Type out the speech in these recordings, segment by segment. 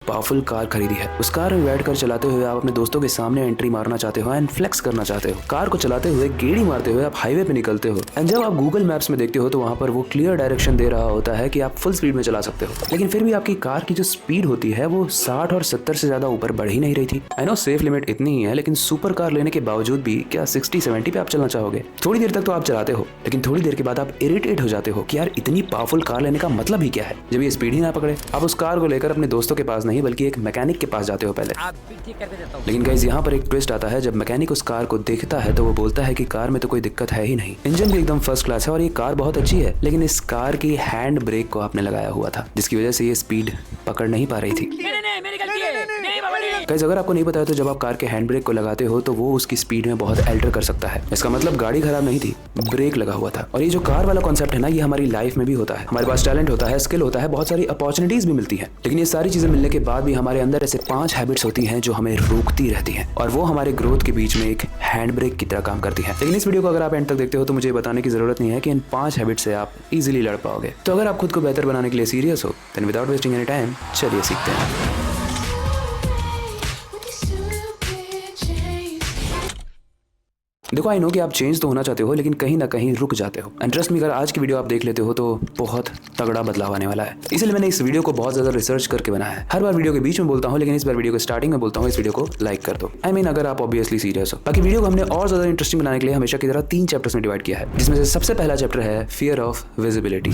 Powerful car खरीदी है। उस कार में बैठकर चलाते हुए आप अपने दोस्तों के सामने एंट्री मारना चाहते हो एंड फ्लेक्स करना चाहते हो। कार को चलाते हुए गेड़ी मारते हुए आप हाईवे पे निकलते हो एंड जब आप गूगल मैप्स में देखते हो तो वहाँ पर वो क्लियर डायरेक्शन दे रहा होता है कि आप फुल स्पीड में चला सकते हो, लेकिन फिर भी आपकी कार की जो स्पीड होती है वो 60 और 70 से ज्यादा ऊपर बढ़ ही नहीं रही थी। आई नो सेफ लिमिट इतनी ही है, लेकिन सुपर कार लेने के बावजूद भी क्या 60-70 पे आप चलना चाहोगे? थोड़ी देर तक तो आप चलाते हो, लेकिन थोड़ी देर के बाद आप इरिटेट हो जाते हो कि यार इतनी पावरफुल कार लेने का मतलब ही क्या है जब ये स्पीड ही ना पकड़े। आप उस कार को लेकर अपने दोस्तों के पास नहीं बल्कि एक मैकेनिक के पास जाते हो पहले। लेकिन गाइस यहाँ पर एक ट्विस्ट आता है। जब मैकेनिक उस कार को देखता है तो वो बोलता है कि कार में तो कोई दिक्कत है ही नहीं, इंजन भी एकदम फर्स्ट क्लास है और ये कार बहुत अच्छी है, लेकिन इस कार की हैंड ब्रेक को आपने लगाया हुआ था जिसकी वजह से ये स्पीड पकड़ नहीं पा रही थी। गाइस अगर आपको नहीं पता है तो जब आप कार के हैंड ब्रेक को लगाते हो तो वो उसकी स्पीड में बहुत अल्टर कर सकता है। इसका मतलब गाड़ी खराब नहीं थी, ब्रेक लगा हुआ था। और ये जो कार वाला कॉन्सेप्ट है ना, ये हमारी लाइफ में भी होता है। हमारे पास टैलेंट होता है, स्किल होता है, बहुत सारी अपॉर्चुनिटीज भी मिलती है, लेकिन ये सारी चीजें मिलने के बाद भी हमारे अंदर ऐसे 5 हैबिट्स होती हैं जो हमें रोकती रहती हैं और वो हमारे ग्रोथ के बीच में एक हैंड ब्रेक की तरह काम करती है। लेकिन इस वीडियो को अगर आप एंड तक देखते हो तो मुझे बताने की जरूरत नहीं है कि इन 5 हैबिट से आप इजीली लड़ पाओगे। तो अगर आप खुद को बेहतर बनाने के लिए सीरियस हो then without wasting any time चलिए सीखते हैं। देखो आई नो कि आप चेंज तो होना चाहते हो, लेकिन कहीं ना कहीं रुक जाते हो। एंड ट्रस्ट मी, अगर आज की वीडियो आप देख लेते हो तो बहुत तगड़ा बदलाव आने वाला है। इसलिए मैंने इस वीडियो को बहुत ज्यादा रिसर्च करके बनाया है। हर बार वीडियो के बीच में बोलता हूँ, लेकिन इस बार वीडियो के स्टार्टिंग में बोलता हूँ इस वीडियो को लाइक कर दो। आई मीन अगर आप ऑब्वियसली सीरियस हो। बाकी वीडियो को हमने और ज्यादा इंटरेस्टिंग बनाने के लिए हमेशा की तरह 3 चैप्टर्स में डिवाइड किया है, जिसमें से सबसे पहला चैप्टर है फियर ऑफ विजिबिलिटी।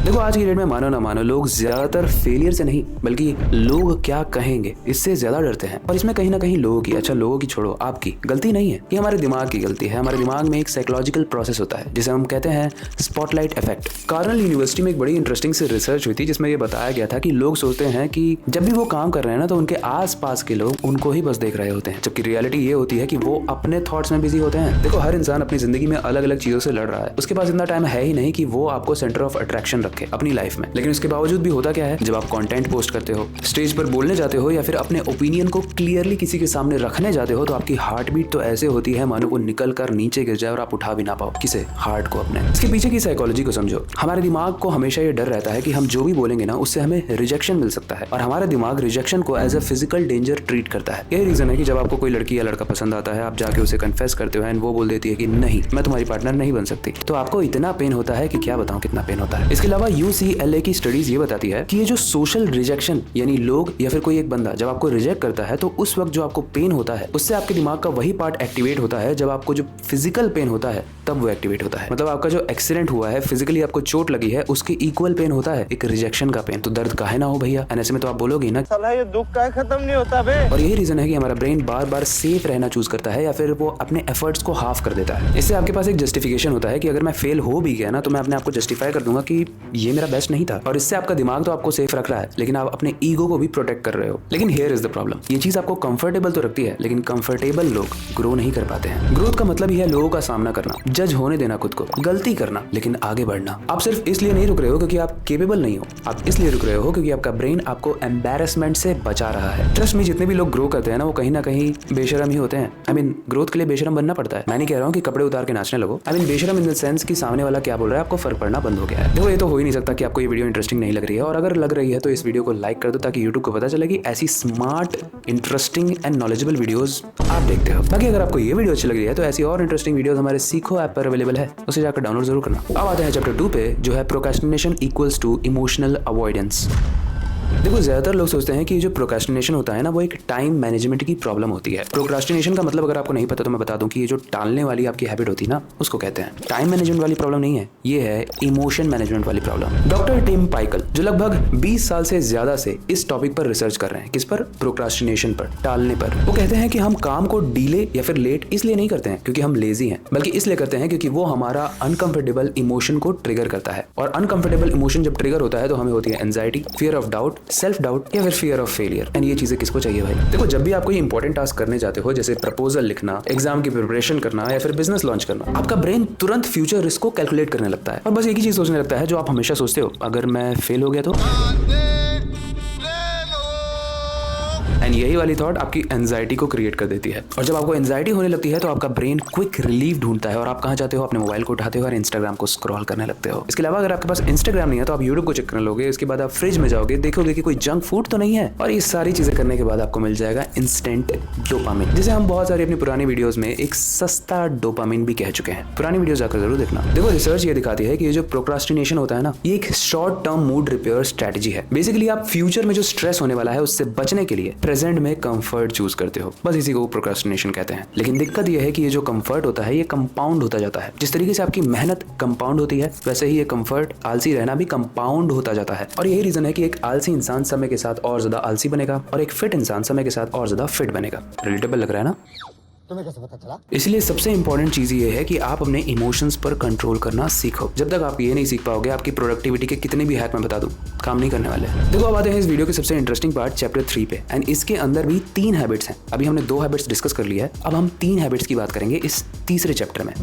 देखो आज की डेट में मानो ना मानो लोग ज्यादातर फेलियर से नहीं बल्कि लोग क्या कहेंगे इससे ज्यादा डरते हैं। और इसमें कहीं ना कहीं लोगों की, अच्छा लोगों की छोड़ो, आपकी गलती नहीं है, ये हमारे दिमाग की गलती है। हमारे दिमाग में एक साइकोलॉजिकल प्रोसेस होता है जिसे हम कहते हैं स्पॉटलाइट इफेक्ट। कार्नेल यूनिवर्सिटी में एक बड़ी इंटरेस्टिंग से रिसर्च हुई थी जिसमें ये बताया गया था कि लोग सोचते हैं कि जब भी वो काम कर रहे हैं ना तो उनके आसपास के लोग उनको ही बस देख रहे होते हैं, जबकि रियलिटी ये होती है कि वो अपने थॉट्स में बिजी होते हैं। देखो हर इंसान अपनी जिंदगी में अलग अलग चीजों से लड़ रहा है, उसके पास इतना टाइम है ही नहीं कि वो आपको सेंटर ऑफ अट्रैक्शन रखे अपनी लाइफ में। लेकिन उसके बावजूद भी होता क्या है, जब आप कंटेंट पोस्ट करते हो, स्टेज पर बोलने जाते हो या फिर अपने ओपिनियन को क्लियरली किसी के सामने रखने जाते हो तो आपकी हार्ट बीट तो ऐसे होती है मानो वो निकल कर नीचे गिर जाए और आप उठा भी ना पाओ किसे, हार्ट को अपने। इसके पीछे की साइकोलॉजी को समझो। हमारे दिमाग को हमेशा ये डर रहता है कि हम जो भी बोलेंगे ना उससे हमें रिजेक्शन मिल सकता है और हमारा दिमाग रिजेक्शन को as a physical danger treat करता है। यही रीजन है कि जब आपको कोई लड़की या लड़का पसंद आता है, आप जाके उसे कन्फेस करते हो एंड वो बोल देती है कि नहीं मैं तुम्हारी पार्टनर नहीं बन सकती, तो आपको इतना पेन होता है कि क्या बताऊं कितना पेन होता है। इसके अलावा UCLA की स्टडीज ये बताती है कि ये जो सोशल रिजेक्शन यानी लोग या फिर कोई एक बंदा जब आपको रिजेक्ट करता है तो उस वक्त जो आपको पेन होता है उससे आपके दिमाग का वही पार्ट एक्टिवेट होता है जब आपको जो फिजिकल पेन होता है तब वो एक्टिवेट होता है। मतलब आपका जो एक्सीडेंट हुआ है, फिजिकली आपको चोट लगी है, उसके इक्वल पेन होता है एक रिजेक्शन का पेन। तो दर्द काहे ना हो भैया, ऐसे में तो आप बोलोगे ना साला ये दुख का खत्म नहीं होता बे। और यही रीजन है कि हमारा ब्रेन बार बार सेफ रहना चूज करता है या फिर वो अपने एफर्ट्स को हाफ कर देता है। इससे आपके पास एक जस्टिफिकेशन होता है कि अगर मैं फेल हो भी गया ना तो मैं अपने आप को जस्टिफाई कर दूंगा कि ये मेरा बेस्ट नहीं था। और इससे आपका दिमाग तो आपको सेफ रख रहा है लेकिन आप अपने ईगो को भी प्रोटेक्ट कर रहे हो। लेकिन हियर इज द प्रॉब्लम, ये चीज आपको कंफर्टेबल तो रखती है लेकिन कंफर्टेबल लोग ग्रो नहीं कर पाते हैं। ग्रोथ का मतलब ही है लोगों का सामना करना, जज होने देना खुद को, गलती करना लेकिन आगे बढ़ना। आप सिर्फ इसलिए नहीं रुक रहे हो क्योंकि आप केपेबल नहीं हो, आप इसलिए रुक रहे हो क्योंकि आपका ब्रेन आपको एम्बैरेसमेंट से बचा रहा है। ट्रस्ट मी, जितने भी लोग ग्रो करते हैं ना वो कहीं ना कहीं बेशरम ही होते हैं। आई मीन ग्रोथ के लिए बेशरम बनना पड़ता है। मैं नहीं कह रहा हूँ कि कपड़े उतार के नाचने लगो। आई मीन बेशरम इन द सेंस कि सामने वाला क्या बोल रहा है आपको फर्क पड़ना बंद हो गया है। देखो ये तो हो ही नहीं सकता कि आपको ये वीडियो इंटरेस्टिंग नहीं लग रही है, और अगर लग रही है तो इस वीडियो को लाइक कर दो ताकि YouTube को पता चले कि ऐसी smart, interesting and knowledgeable videos आप देखते हो। बाकी अगर आपको ये वीडियो अच्छी लग रही है तो ऐसी और इंटरेस्टिंग वीडियोस हमारे सीखो ऐप पर अवेलेबल है, उसे जाकर डाउनलोड जरूर करना। अब आते हैं चैप्टर 2 पे जो है procrastination equals to emotional avoidance. देखो ज्यादातर लोग सोचते हैं कि जो प्रोक्रेस्टिनेशन होता है ना वो एक टाइम मैनेजमेंट की प्रॉब्लम होती है। प्रोक्रेस्टिनेशन का मतलब अगर आपको नहीं पता तो मैं बता दूं कि ये जो टालने वाली आपकी हैबिट होती है ना उसको कहते हैं। टाइम मैनेजमेंट वाली प्रॉब्लम नहीं है, ये है इमोशन मैनेजमेंट वाली प्रॉब्लम। डॉक्टर टिम पाइकल जो लगभग 20 साल से ज्यादा से इस टॉपिक पर रिसर्च कर रहे हैं, किस पर, प्रोक्रेस्टिनेशन पर, टालने पर। वो कहते हैं कि हम काम को डिले या फिर लेट इसलिए नहीं करते हैं क्योंकि हम लेजी हैं, बल्कि इसलिए करते हैं क्योंकि वो हमारा अनकंफर्टेबल इमोशन को ट्रिगर करता है। और अनकंफर्टेबल इमोशन जब ट्रिगर होता है तो हमें होती है anxiety, fear of doubt, self doubt या फिर फियर ऑफ फेलियर। एंड ये चीजें किसको चाहिए भाई? देखो जब भी आप कोई इंपॉर्टेंट टास्क करने जाते हो जैसे प्रपोजल लिखना, एग्जाम की प्रिपरेशन करना या फिर बिजनेस लॉन्च करना, आपका ब्रेन तुरंत फ्यूचर रिस्क को कैलकुलेट करने लगता है और बस एक ही चीज सोचने लगता है जो आप हमेशा सोचते हो, अगर मैं फेल हो गया तो। एंड एंड यही वाली थॉट आपकी एंजाइटी को क्रिएट कर देती है। और जब आपको एंजाइटी होने लगती है तो आपका ब्रेन क्विक रिलीफ ढूंढता है और आप कहाँ जाते हो, अपने मोबाइल को उठाते हो और इंस्टाग्राम को स्क्रॉल करने लगते हो। इसके अलावा अगर आपके पास इंस्टाग्राम नहीं है तो आप यूट्यूब को चेक करने लोगे, इसके बाद आप फ्रिज में जाओगे, देखोगे कि कोई जंक फूड तो नहीं है, और ये सारी चीजें करने के बाद आपको मिल जाएगा इंस्टेंट डोपामिन, जिसे हम बहुत सारी अपनी पुरानी वीडियोस में एक सस्ता डोपामिन भी कह चुके हैं। पुरानी वीडियो जाकर जरूर देखना। देखो रिसर्च ये दिखाती है कि ये जो प्रोक्रास्टिनेशन होता है ना, ये एक short term mood repair strategy है। बेसिकली आप फ्यूचर में जो स्ट्रेस होने वाला है उससे बचने के लिए प्रेजेंट में कंफर्ट चूज करते हो, बस इसी को प्रोक्रास्टिनेशन कहते हैं। लेकिन दिक्कत यह है कि ये जो कंफर्ट होता है ये कंपाउंड होता जाता है। जिस तरीके से आपकी मेहनत कंपाउंड होती है वैसे ही ये कंफर्ट, आलसी रहना भी कंपाउंड होता जाता है। और यही रीजन है कि एक आलसी इंसान समय के साथ और ज्यादा आलसी बनेगा और एक फिट इंसान समय के साथ और ज्यादा फिट बनेगा। रिलेटेबल लग रहा है ना? तुम्हें कैसे पता चला? इसलिए सबसे इंपॉर्टेंट चीज ये है कि आप अपने इमोशंस पर कंट्रोल करना सीखो। जब तक आप ये नहीं सीख पाओगे, आपकी प्रोडक्टिविटी के कितने भी हैक मैं बता दूं, काम नहीं करने वाले। देखो अब आते हैं इस वीडियो के सबसे इंटरेस्टिंग पार्ट चैप्टर 3 पे, एंड इसके अंदर भी 3 हैबिट्स हैं। अभी हमने 2 हैबिट्स डिस्कस कर लिया है, अब हम 3 हैबिट्स की बात करेंगे इस तीसरे चैप्टर में।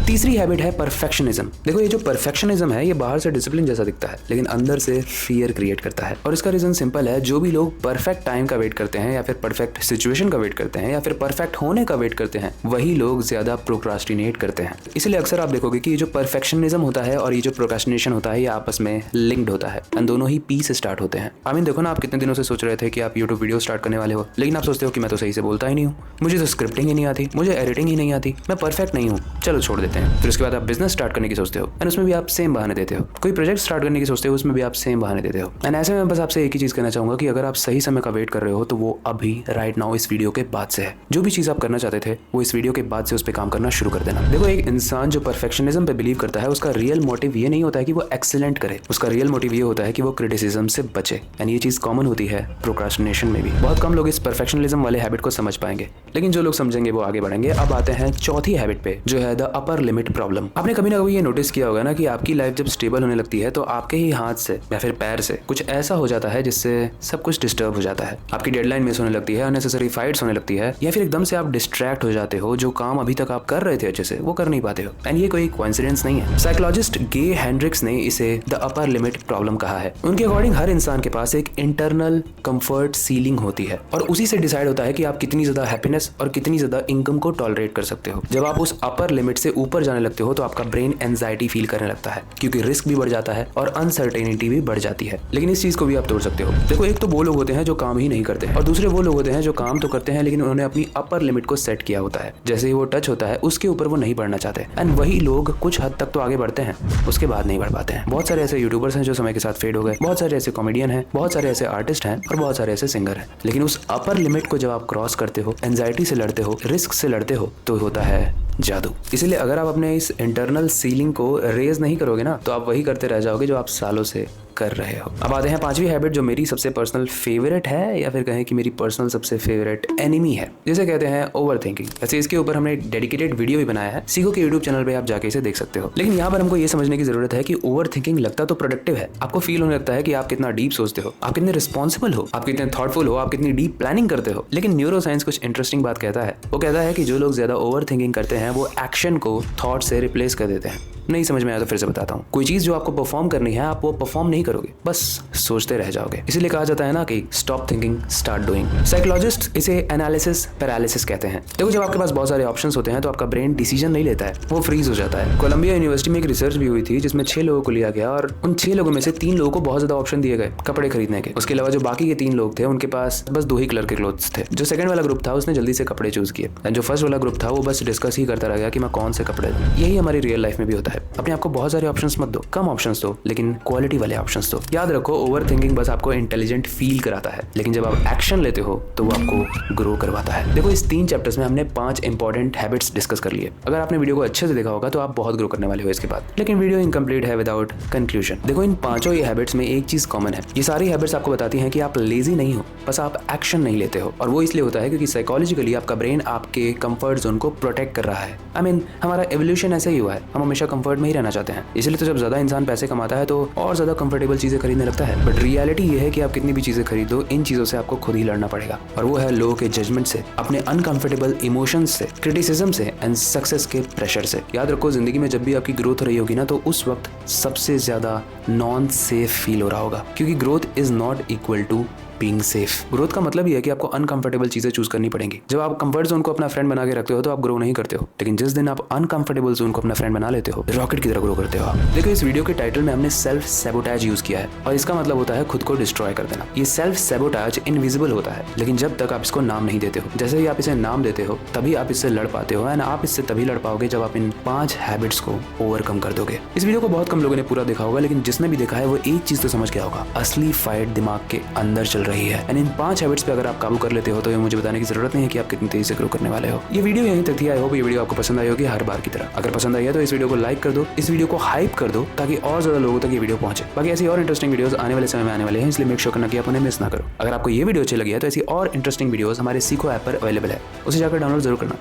तीसरी हैबिट है परफेक्शनिज्म। देखो ये जो परफेक्शनिज्म है ये बाहर से डिसिप्लिन जैसा दिखता है लेकिन अंदर से फियर क्रिएट करता है। और इसका रीजन सिंपल है, जो भी लोग परफेक्ट टाइम का वेट करते हैं या फिर परफेक्ट सिचुएशन का वेट करते हैं या फिर परफेक्ट होने का वेट करते हैं, वही लोग ज्यादा प्रोक्रास्टिनेट करते हैं। इसलिए अक्सर आप देखोगे कि ये जो परफेक्शनिज्म होता है और ये जो प्रोक्रास्टिनेशन होता है ये आपस में लिंक्ड होता है एंड दोनों ही पी से स्टार्ट होते हैं। आई मीन देखो ना, आप कितने दिनों से सोच रहे थे कि आप यूट्यूब वीडियो स्टार्ट करने वाले हो, लेकिन आप सोचते हो कि मैं तो सही से बोलता ही नहीं हूँ, मुझे तो स्क्रिप्टिंग ही नहीं आती, मुझे एडिटिंग ही नहीं आती, मैं परफेक्ट नहीं हूँ, चलो छोड़ देते हैं। फिर उसके बाद आप बिजनेस स्टार्ट करने की सोचते हो एंड उसमें भी आप सेम बहाने देते हो। कोई प्रोजेक्ट स्टार्ट करने की सोचते हो, उसमें भी आप सेम बहाने देते हो। एंड ऐसे में बस आपसे एक ही चीज कहना चाहूंगा कि अगर आप सही समय का वेट कर रहे हो तो वो अभी राइट नाउ इस वीडियो के बाद से है। जो भी चीज आप करना चाहते थे वो इस वीडियो के बाद से उस पर काम करना शुरू कर देना। देखो एक इंसान जो परफेक्शनिज्म पे बिलीव करता है उसका रियल मोटिव ये नहीं होता है कि वो एक्सीलेंट करे, उसका रियल मोटिव ये होता है कि वो क्रिटिसिज्म से बचे। एंड ये चीज कॉमन होती है प्रोक्रास्टिनेशन में भी। बहुत कम लोग इस परफेक्शनिज्म वाले हैबिट को समझ पाएंगे, लेकिन जो लोग समझेंगे वो आगे बढ़ेंगे। अब आते हैं चौथी हैबिट पे, जो है द अपर लिमिट प्रॉब्लम। आपने कभी ना कभी ये नोटिस किया होगा ना कि आपकी लाइफ जब स्टेबल होने लगती है तो आपके ही हाथ से या फिर पैर से कुछ ऐसा हो जाता है जिससे सब कुछ डिस्टर्ब हो जाता है। आपकी डेडलाइन मिस होने लगती है, अननेसेसरी फाइट्स होने लगती है, या फिर एकदम से आप डिस्ट्रैक्ट हो जाते हो, जो काम अभी तक आप कर रहे थे अच्छे से वो कर नहीं पाते हो। एंड ये कोई कोइंसिडेंस नहीं है। साइकोलॉजिस्ट गे हेंड्रिक्स ने इसे द अपर लिमिट प्रॉब्लम कहा है। उनके अकॉर्डिंग हर इंसान के पास एक इंटरनल कंफर्ट सीलिंग होती है और उसी से डिसाइड होता है कि आप कितनी ज्यादा हैप्पीनेस और कितनी ज्यादा इनकम को टॉलरेट कर सकते हो। जब आप उस अपर लिमिट से ऊपर जाने लगते हो तो आपका ब्रेन एंजाइटी फील करने लगता है, क्योंकि रिस्क भी बढ़ जाता है और अनसर्टेनिटी भी बढ़ जाती है। लेकिन इस चीज को भी आप तोड़ सकते हो। देखो एक तो वो लोग होते हैं जो काम ही नहीं करते और दूसरे वो लोग होते हैं जो काम तो करते हैं लेकिन उन्होंने अपनी अपर लिमिट को सेट किया होता है। जैसे ही वो टच होता है उसके ऊपर वो नहीं बढ़ना चाहते, एंड वही लोग कुछ हद तक तो आगे बढ़ते हैं, उसके बाद नहीं बढ़ पाते हैं। बहुत सारे ऐसे यूट्यूबर्स हैं जो समय के साथ फेड हो गए, बहुत सारे ऐसे कॉमेडियन हैं, बहुत सारे ऐसे आर्टिस्ट हैं और बहुत सारे ऐसे सिंगर हैं। लेकिन उस अपर लिमिट को जब आप क्रॉस करते हो, एंजाइटी से लड़ते हो, रिस्क से लड़ते हो, तो होता है जादू। इसलिए अगर आप अपने इस इंटरनल सीलिंग को रेज नहीं करोगे ना तो आप वही करते रह जाओगे जो आप सालों से कर रहे हो। अब आते हैं पांचवी हैबिट जो मेरी सबसे पर्सनल फेवरेट है, या फिर कहें कि मेरी पर्सनल सबसे फेवरेट एनिमी है, जिसे कहते हैं ओवर थिंकिंग। वैसे इसके ऊपर हमने एक डेडिकेटेड वीडियो भी बनाया है, सीखो के यूट्यूब चैनल पे आप जाके इसे देख सकते हो। लेकिन यहाँ पर हमको ये समझने की जरूरत है कि ओवर थिंकिंग लगता तो प्रोडक्टिव है, आपको फील होने लगता है कि आप कितना डीप सोचते हो, आप कितने रिस्पॉन्सिबल हो, आप कितने थॉटफुल हो, आप कितनी डीप प्लानिंग करते हो। लेकिन न्यूरो साइंस कुछ इंटरेस्टिंग बात कहता है। वो कहता है कि जो लोग ज्यादा ओवर थिंकिंग करते हैं वो एक्शन को थॉट से रिप्लेस कर देते हैं। नहीं समझ में आया तो फिर से बताता हूँ। कोई चीज जो आपको परफॉर्म करनी है आप वो परफॉर्म नहीं करोगे, बस सोचते रह जाओगे। इसीलिए कहा जाता है ना कि stop thinking start doing. Psychologist इसे एनालिसिस पैरालिसिस कहते हैं। देखो जब आपके पास बहुत सारे ऑप्शंस होते हैं तो आपका ब्रेन डिसीजन नहीं लेता है, वो फ्रीज हो जाता है। कोलंबिया यूनिवर्सिटी में एक रिसर्च भी हुई थी जिसमें 6 लोगों को लिया गया और उन 6 लोगों में से 3 लोगों को बहुत ज्यादा ऑप्शन दिए गए कपड़े खरीदने के। उसके अलावा जो बाकी के 3 लोग थे उनके पास बस 2 ही कलर के क्लोथ्स थे। जो सेकंड वाला ग्रुप था उसने जल्दी से कपड़े चूज किए, जो फर्स्ट वाला ग्रुप था वो बस डिस्कस ही करता रह गया कि मैं कौन से कपड़े लूं। यही हमारी रियल लाइफ में भी होता है। अपने आपको बहुत सारे ऑप्शंस मत दो, कम ऑप्शंस दो, लेकिन क्वालिटी वाले ऑप्शंस दो। याद रखो ओवर थिंकिंग बस आपको इंटेलिजेंट फील कराता है, लेकिन जब आप एक्शन लेते हो तो वो आपको ग्रो करवाता है। देखो इस 3 चैप्टर्स में हमने 5 इंपॉर्टेंट हैबिट्स डिस्कस कर लिए। अगर आपने वीडियो को अच्छे से देखा होगा तो आप बहुत ग्रो करने वाले हो इसके बाद। लेकिन वीडियो इनकम्प्लीट है विदाउट कंक्लूजन। देखो इन 5 ये हैबिट्स में एक चीज कॉमन है। ये सारी हैबिट्स आपको बताती हैं कि आप लेजी नहीं हो, बस आप एक्शन नहीं लेते हो। और वो इसलिए होता है क्योंकि साइकोलॉजिकली आपका ब्रेन आपके कंफर्ट जोन को प्रोटेक्ट कर रहा है। आई मीन हमारा एवोल्यूशन ऐसे ही हुआ है, हम हमेशा कंफर्ट में ही रहना चाहते हैं। इसलिए तो जब ज्यादा इंसान पैसे कमाता है तो और ज्यादा कंफर्टेबल चीजें खरीदने लगता है। बट रियलिटी ये है कि आप कितनी भी चीजें खरीदो, इन चीजों से आपको खुद ही लड़ना पड़ेगा, और वो है लोगों के जजमेंट से, अपने अनकंफर्टेबल इमोशंस से, क्रिटिसिज्म से एंड सक्सेस के प्रेशर से। याद रखो, जिंदगी में जब भी आपकी ग्रोथ हो रही होगी ना, तो उस वक्त सबसे ज्यादा नॉन सेफ फील हो रहा होगा, क्योंकि growth is not equal to being safe. Growth का मतलब ये है कि आपको अनकंफर्टेबल चीजें चूज करनी पड़ेंगी। जब आप कंफर्ट जोन को अपना फ्रेंड बना के रखते हो तो आप ग्रो नहीं करते हो, लेकिन जिस दिन आप अनकंफर्टेबल जोन को अपना फ्रेंड बना लेते हो, रॉकेट की तरह ग्रो करते हो आप। देखो, इस वीडियो के टाइटल में हमने सेल्फ सैबोटेज यूज किया है, और इसका मतलब होता है खुद को डिस्ट्रॉय कर देना। ये सेल्फ सैबोटेज इनविजिबल होता है, लेकिन जब तक आप इसको नाम नहीं देते हो। जैसे ही आप इसे नाम देते हो तभी आप इससे लड़ पाते हो, एंड आप इससे तभी लड़ पाओगे जब आप इन 5 हैबिट्स को ओवरकम कर दोगे। इस वीडियो को बहुत कम लोगों ने पूरा देखा होगा, लेकिन जिसने भी देखा है वो एक चीज तो समझ गया होगा, असली फाइट दिमाग के अंदर चल रही है। एंड इन 5 हैबिट्स पे अगर आप काबू कर लेते हो तो ये मुझे बताने की जरूरत नहीं है कि आप कितनी तेजी से ग्रो करने वाले हो। ये वीडियो यहीं तक थी। आई होप ये वीडियो आपको पसंद आई होगी हर बार की तरह। अगर पसंद आई है तो इस वीडियो को लाइक कर दो, इस वीडियो को हाइप कर दो, ताकि और ज्यादा लोगों तक ये वीडियो पहुंचे। बाकी ऐसी और इंटरेस्टिंग वीडियोस आने वाले समय में आने वाले हैं, इसलिए मेक श्योर करना कि आप उन्हें मिस ना करो। अगर आपको ये वीडियो अच्छी लगी है तो ऐसी और इंटरेस्टिंग वीडियोस हमारे सीखो ऐप पर अवेलेबल है, उसे जाकर डाउनलोड जरूर करना।